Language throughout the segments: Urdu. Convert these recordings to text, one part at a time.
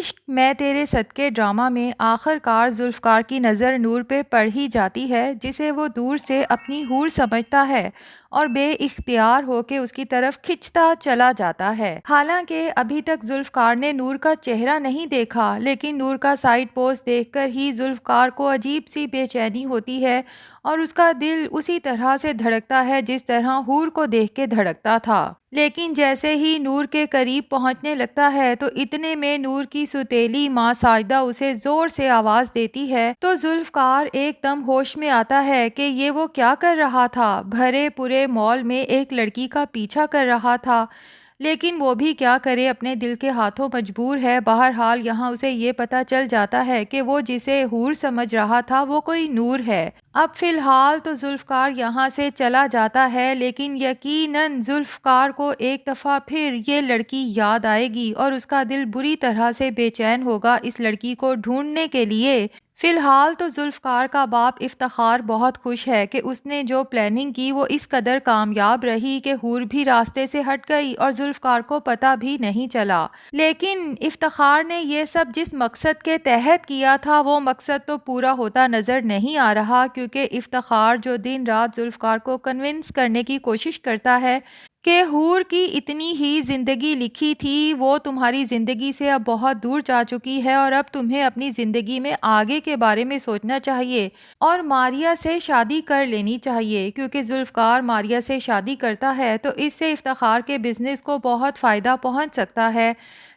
عشق میں تیرے صدقے ڈرامہ میں آخر کار ذوالفقار کی نظر نور پہ پڑ ہی جاتی ہے، جسے وہ دور سے اپنی حور سمجھتا ہے اور بے اختیار ہو کے اس کی طرف کھنچتا چلا جاتا ہے۔ حالانکہ ابھی تک ذوالفقار نے نور کا چہرہ نہیں دیکھا، لیکن نور کا سائیڈ پوز دیکھ کر ہی ذوالفقار کو عجیب سی بے چینی ہوتی ہے اور اس کا دل اسی طرح سے دھڑکتا ہے جس طرح حور کو دیکھ کے دھڑکتا تھا۔ لیکن جیسے ہی نور کے قریب پہنچنے لگتا ہے تو اتنے میں نور کی سوتیلی ماں ساجدہ اسے زور سے آواز دیتی ہے تو ذوالفقار ایک دم ہوش میں آتا ہے کہ یہ وہ کیا کر رہا تھا۔ بھرے پورے مال میں ایک لڑکی کا پیچھا کر رہا تھا، لیکن وہ بھی کیا کرے، اپنے دل کے ہاتھوں مجبور ہے۔ بہرحال یہاں اسے یہ پتا چل جاتا ہے کہ وہ جسے حور سمجھ رہا تھا وہ کوئی نور ہے۔ اب فی الحال تو ذوالفقار یہاں سے چلا جاتا ہے، لیکن یقیناً ذوالفقار کو ایک دفعہ پھر یہ لڑکی یاد آئے گی اور اس کا دل بری طرح سے بے چین ہوگا اس لڑکی کو ڈھونڈنے کے لیے۔ فی الحال تو ذوالفقار کا باپ افتخار بہت خوش ہے کہ اس نے جو پلاننگ کی وہ اس قدر کامیاب رہی کہ حور بھی راستے سے ہٹ گئی اور ذوالفقار کو پتہ بھی نہیں چلا۔ لیکن افتخار نے یہ سب جس مقصد کے تحت کیا تھا وہ مقصد تو پورا ہوتا نظر نہیں آ رہا، کیونکہ افتخار جو دن رات ذوالفقار کو کنونس کرنے کی کوشش کرتا ہے کہ حور کی اتنی ہی زندگی لکھی تھی، وہ تمہاری زندگی سے اب بہت دور جا چکی ہے اور اب تمہیں اپنی زندگی میں آگے کے بارے میں سوچنا چاہیے اور ماریا سے شادی کر لینی چاہیے، کیونکہ ذوالفقار ماریا سے شادی کرتا ہے تو اس سے افتخار کے بزنس کو بہت فائدہ پہنچ سکتا ہے۔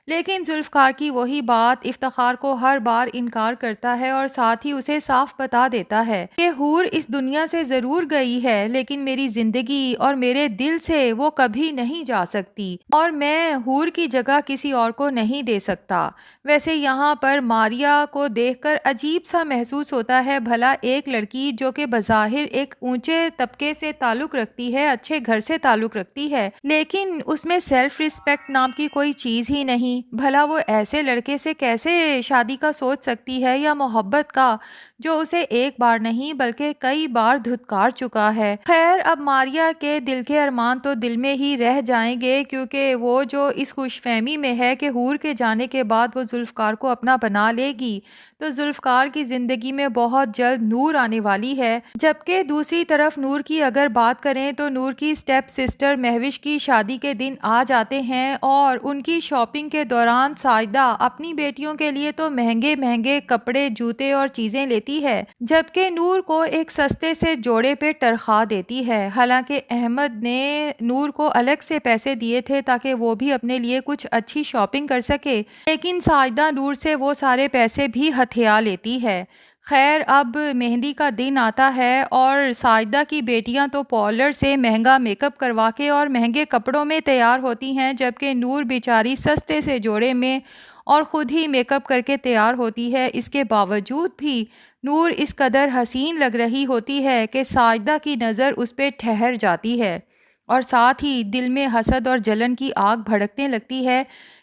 لیکن ذوالفقار کی وہی بات افتخار کو ہر بار انکار کرتا ہے اور ساتھ ہی اسے صاف بتا دیتا ہے کہ حور اس دنیا سے ضرور گئی ہے، لیکن میری زندگی اور میرے دل سے وہ کبھی نہیں جا سکتی اور میں حور کی جگہ کسی اور کو نہیں دے سکتا۔ ویسے یہاں پر ماریا کو دیکھ کر عجیب سا محسوس ہوتا ہے، بھلا ایک لڑکی جو کہ بظاہر ایک اونچے طبقے سے تعلق رکھتی ہے، اچھے گھر سے تعلق رکھتی ہے، لیکن اس میں سیلف ریسپیکٹ نام کی کوئی چیز ہی نہیں، بھلا وہ ایسے لڑکے سے کیسے شادی کا سوچ سکتی ہے یا محبت کا، جو اسے ایک بار نہیں بلکہ کئی بار دھتکار چکا ہے۔ خیر، اب ماریا کے دل کے ارمان تو دل میں ہی رہ جائیں گے، کیونکہ وہ جو اس خوش فہمی میں ہے کہ حور کے جانے کے بعد وہ ذوالفقار کو اپنا بنا لے گی تو ذوالفقار کی زندگی میں بہت جلد نور آنے والی ہے۔ جبکہ دوسری طرف نور کی اگر بات کریں تو نور کی سٹیپ سسٹر مہوش کی شادی کے دن آ جاتے ہیں اور ان کی شاپنگ کے دوران ساجدہ اپنی بیٹیوں کے لیے تو مہنگے مہنگے کپڑے، جوتے اور چیزیں لیتی ہے، جبکہ نور کو ایک سستے سے جوڑے پہ تنخواہ دیتی ہے۔ حالانکہ احمد نے نور کو الگ سے پیسے دیے تھے تاکہ وہ بھی اپنے لیے کچھ اچھی شاپنگ کر سکے، لیکن ساجدہ نور سے وہ سارے پیسے بھی ہتھیا لیتی ہے۔ خیر، اب مہندی کا دن آتا ہے اور ساجدہ کی بیٹیاں تو پارلر سے مہنگا میک اپ کروا کے اور مہنگے کپڑوں میں تیار ہوتی ہیں، جبکہ نور بیچاری سستے سے جوڑے میں اور خود ہی میک اپ کر کے تیار ہوتی ہے۔ اس کے باوجود بھی نور اس قدر حسین لگ رہی ہوتی ہے کہ ساجدہ کی نظر اس پہ ٹھہر جاتی ہے اور ساتھ ہی دل میں حسد اور جلن کی آگ بھڑکنے لگتی ہے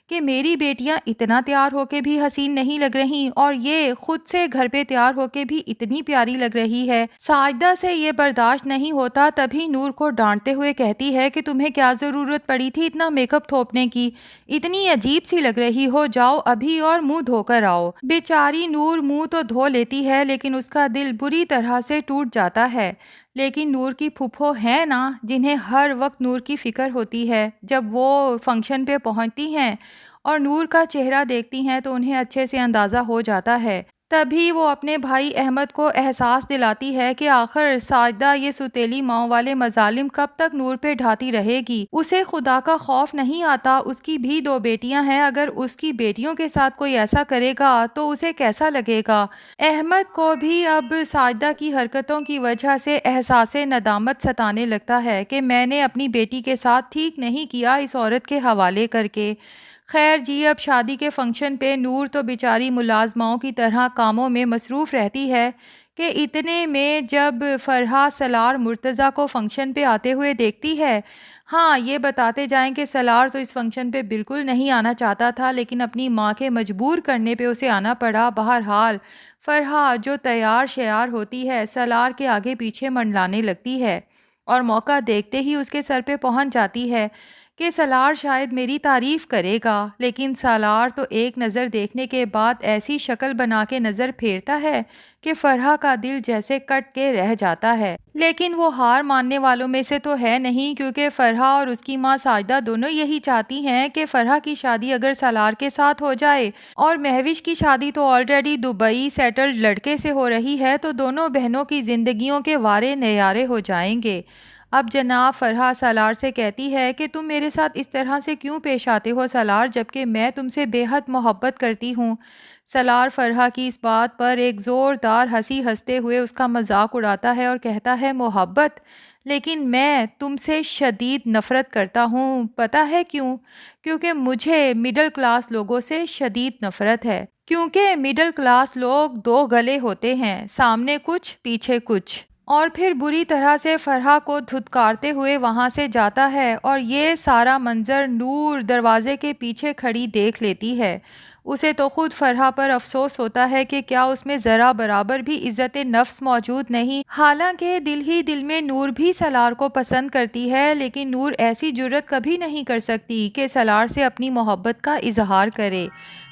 کہ میری بیٹیاں اتنا تیار ہو کے بھی حسین نہیں لگ رہی اور یہ خود سے گھر پہ تیار ہو کے بھی اتنی پیاری لگ رہی ہے۔ ساجدہ سے یہ برداشت نہیں ہوتا، تبھی نور کو ڈانٹتے ہوئے کہتی ہے کہ تمہیں کیا ضرورت پڑی تھی اتنا میک اپ تھوپنے کی، اتنی عجیب سی لگ رہی ہو، جاؤ ابھی اور منہ دھو کر آؤ۔ بیچاری نور منہ تو دھو لیتی ہے لیکن اس کا دل بری طرح سے ٹوٹ جاتا ہے۔ لیکن نور کی پھپھو ہیں نا، جنہیں ہر وقت نور کی فکر ہوتی ہے، جب وہ فنکشن پہ پہنچتی ہیں اور نور کا چہرہ دیکھتی ہیں تو انہیں اچھے سے اندازہ ہو جاتا ہے۔ تبھی وہ اپنے بھائی احمد کو احساس دلاتی ہے کہ آخر ساجدہ یہ سوتیلی ماؤں والے مظالم کب تک نور پہ ڈھاتی رہے گی۔ اسے خدا کا خوف نہیں آتا، اس کی بھی دو بیٹیاں ہیں، اگر اس کی بیٹیوں کے ساتھ کوئی ایسا کرے گا تو اسے کیسا لگے گا۔ احمد کو بھی اب ساجدہ کی حرکتوں کی وجہ سے احساس ندامت ستانے لگتا ہے کہ میں نے اپنی بیٹی کے ساتھ ٹھیک نہیں کیا اس عورت کے حوالے کر کے۔ خیر جی، اب شادی کے فنکشن پہ نور تو بیچاری ملازماؤں کی طرح کاموں میں مصروف رہتی ہے کہ اتنے میں جب فرحہ سالار مرتضیٰ کو فنکشن پہ آتے ہوئے دیکھتی ہے۔ ہاں، یہ بتاتے جائیں کہ سالار تو اس فنکشن پہ بالکل نہیں آنا چاہتا تھا، لیکن اپنی ماں کے مجبور کرنے پہ اسے آنا پڑا۔ بہرحال فرحہ جو تیار شیار ہوتی ہے سالار کے آگے پیچھے منڈلانے لگتی ہے اور موقع دیکھتے ہی اس کے سر پہ پہنچ جاتی ہے کہ سالار شاید میری تعریف کرے گا، لیکن سالار تو ایک نظر دیکھنے کے بعد ایسی شکل بنا کے نظر پھیرتا ہے کہ فرحہ کا دل جیسے کٹ کے رہ جاتا ہے۔ لیکن وہ ہار ماننے والوں میں سے تو ہے نہیں، کیونکہ فرحہ اور اس کی ماں ساجدہ دونوں یہی چاہتی ہیں کہ فرحہ کی شادی اگر سالار کے ساتھ ہو جائے اور مہوش کی شادی تو آلریڈی دبئی سیٹلڈ لڑکے سے ہو رہی ہے، تو دونوں بہنوں کی زندگیوں کے وارے نیارے ہو جائیں گے۔ اب جناب فرحہ سالار سے کہتی ہے کہ تم میرے ساتھ اس طرح سے کیوں پیش آتے ہو سالار، جبکہ میں تم سے بے حد محبت کرتی ہوں۔ سالار فرحہ کی اس بات پر ایک زوردار ہنسی ہنستے ہوئے اس کا مذاق اڑاتا ہے اور کہتا ہے محبت، لیکن میں تم سے شدید نفرت کرتا ہوں۔ پتہ ہے کیوں؟ کیونکہ مجھے مڈل کلاس لوگوں سے شدید نفرت ہے، کیونکہ مڈل کلاس لوگ دو گلے ہوتے ہیں، سامنے کچھ پیچھے کچھ۔ اور پھر بری طرح سے فرحہ کو دھتکارتے ہوئے وہاں سے جاتا ہے، اور یہ سارا منظر نور دروازے کے پیچھے کھڑی دیکھ لیتی ہے۔ اسے تو خود فرحہ پر افسوس ہوتا ہے کہ کیا اس میں ذرا برابر بھی عزت نفس موجود نہیں، حالانکہ دل ہی دل میں نور بھی سالار کو پسند کرتی ہے، لیکن نور ایسی جرت کبھی نہیں کر سکتی کہ سالار سے اپنی محبت کا اظہار کرے۔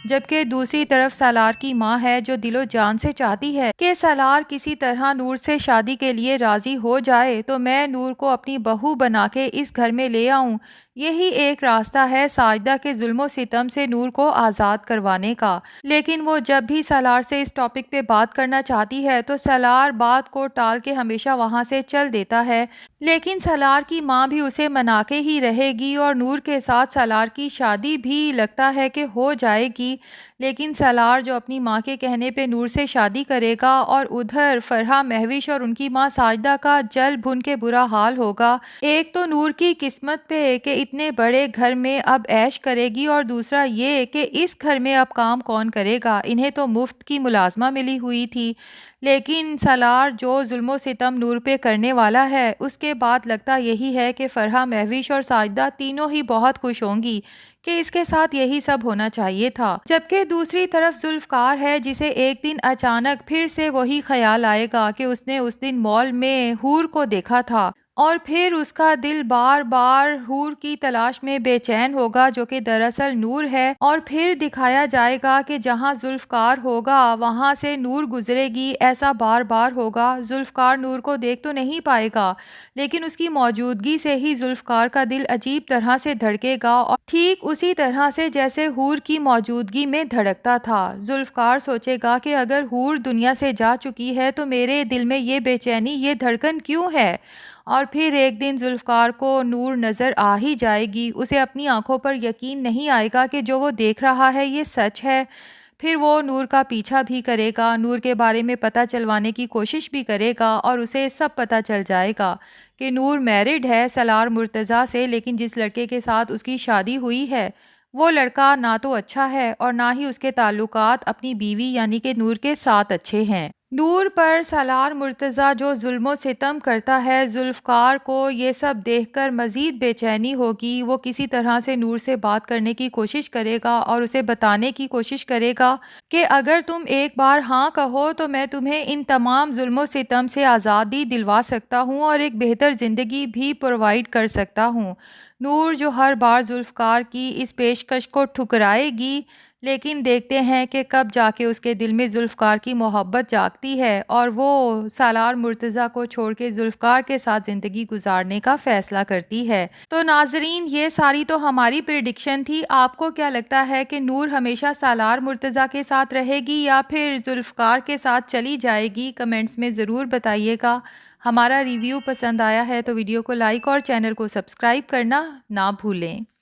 جبکہ دوسری طرف سالار کی ماں ہے جو دل و جان سے چاہتی ہے کہ سالار کسی طرح نور سے شادی کے لیے راضی ہو جائے تو میں نور کو اپنی بہو بنا کے اس گھر میں لے آؤں۔ یہی ایک راستہ ہے ساجدہ کے ظلم و ستم سے نور کو آزاد کروانے کا۔ لیکن وہ جب بھی سالار سے اس ٹاپک پہ بات کرنا چاہتی ہے تو سالار بات کو ٹال کے ہمیشہ وہاں سے چل دیتا ہے، لیکن سالار کی ماں بھی اسے منا کے ہی رہے گی اور نور کے ساتھ سالار کی شادی بھی لگتا ہے کہ ہو جائے گی۔ لیکن سالار جو اپنی ماں کے کہنے پہ نور سے شادی کرے گا، اور ادھر فرحہ مہوش اور ان کی ماں ساجدہ کا جل بھن کے برا حال ہوگا۔ ایک تو نور کی قسمت پہ کہ اتنے بڑے گھر میں اب عیش کرے گی، اور دوسرا یہ کہ اس گھر میں اب کام کون کرے گا، انہیں تو مفت کی ملازمہ ملی ہوئی تھی۔ لیکن سالار جو ظلم و ستم نور پہ کرنے والا ہے، اس کے بعد لگتا یہی ہے کہ فرحہ مہوش اور ساجدہ تینوں ہی بہت خوش ہوں گی کہ اس کے ساتھ یہی سب ہونا چاہیے تھا۔ جبکہ دوسری طرف ذوالفقار ہے جسے ایک دن اچانک پھر سے وہی خیال آئے گا کہ اس نے اس دن مال میں حور کو دیکھا تھا، اور پھر اس کا دل بار بار حور کی تلاش میں بے چین ہوگا جو کہ دراصل نور ہے، اور پھر دکھایا جائے گا کہ جہاں ذوالفقار ہوگا وہاں سے نور گزرے گی، ایسا بار بار ہوگا۔ ذوالفقار نور کو دیکھ تو نہیں پائے گا، لیکن اس کی موجودگی سے ہی ذوالفقار کا دل عجیب طرح سے دھڑکے گا، اور ٹھیک اسی طرح سے جیسے حور کی موجودگی میں دھڑکتا تھا۔ ذوالفقار سوچے گا کہ اگر حور دنیا سے جا چکی ہے تو میرے دل میں یہ بے چینی، یہ دھڑکن کیوں ہے؟ اور پھر ایک دن ذوالفقار کو نور نظر آ ہی جائے گی، اسے اپنی آنکھوں پر یقین نہیں آئے گا کہ جو وہ دیکھ رہا ہے یہ سچ ہے۔ پھر وہ نور کا پیچھا بھی کرے گا، نور کے بارے میں پتہ چلوانے کی کوشش بھی کرے گا، اور اسے سب پتہ چل جائے گا کہ نور میرڈ ہے سالار مرتضیٰ سے، لیکن جس لڑکے کے ساتھ اس کی شادی ہوئی ہے وہ لڑکا نہ تو اچھا ہے اور نہ ہی اس کے تعلقات اپنی بیوی یعنی کہ نور کے ساتھ اچھے ہیں۔ نور پر سالار مرتضیٰ جو ظلم و ستم کرتا ہے، ذوالفقار کو یہ سب دیکھ کر مزید بے چینی ہوگی۔ وہ کسی طرح سے نور سے بات کرنے کی کوشش کرے گا اور اسے بتانے کی کوشش کرے گا کہ اگر تم ایک بار ہاں کہو تو میں تمہیں ان تمام ظلم و ستم سے آزادی دلوا سکتا ہوں اور ایک بہتر زندگی بھی پرووائڈ کر سکتا ہوں۔ نور جو ہر بار ذوالفقار کی اس پیشکش کو ٹھکرائے گی، لیکن دیکھتے ہیں کہ کب جا کے اس کے دل میں ذوالفقار کی محبت جاگتی ہے اور وہ سالار مرتضیٰ کو چھوڑ کے ذوالفقار کے ساتھ زندگی گزارنے کا فیصلہ کرتی ہے۔ تو ناظرین، یہ ساری تو ہماری پریڈکشن تھی۔ آپ کو کیا لگتا ہے کہ نور ہمیشہ سالار مرتضیٰ کے ساتھ رہے گی یا پھر ذوالفقار کے ساتھ چلی جائے گی؟ کمنٹس میں ضرور بتائیے گا۔ ہمارا ریویو پسند آیا ہے تو ویڈیو کو لائک اور چینل کو سبسکرائب کرنا نہ بھولیں۔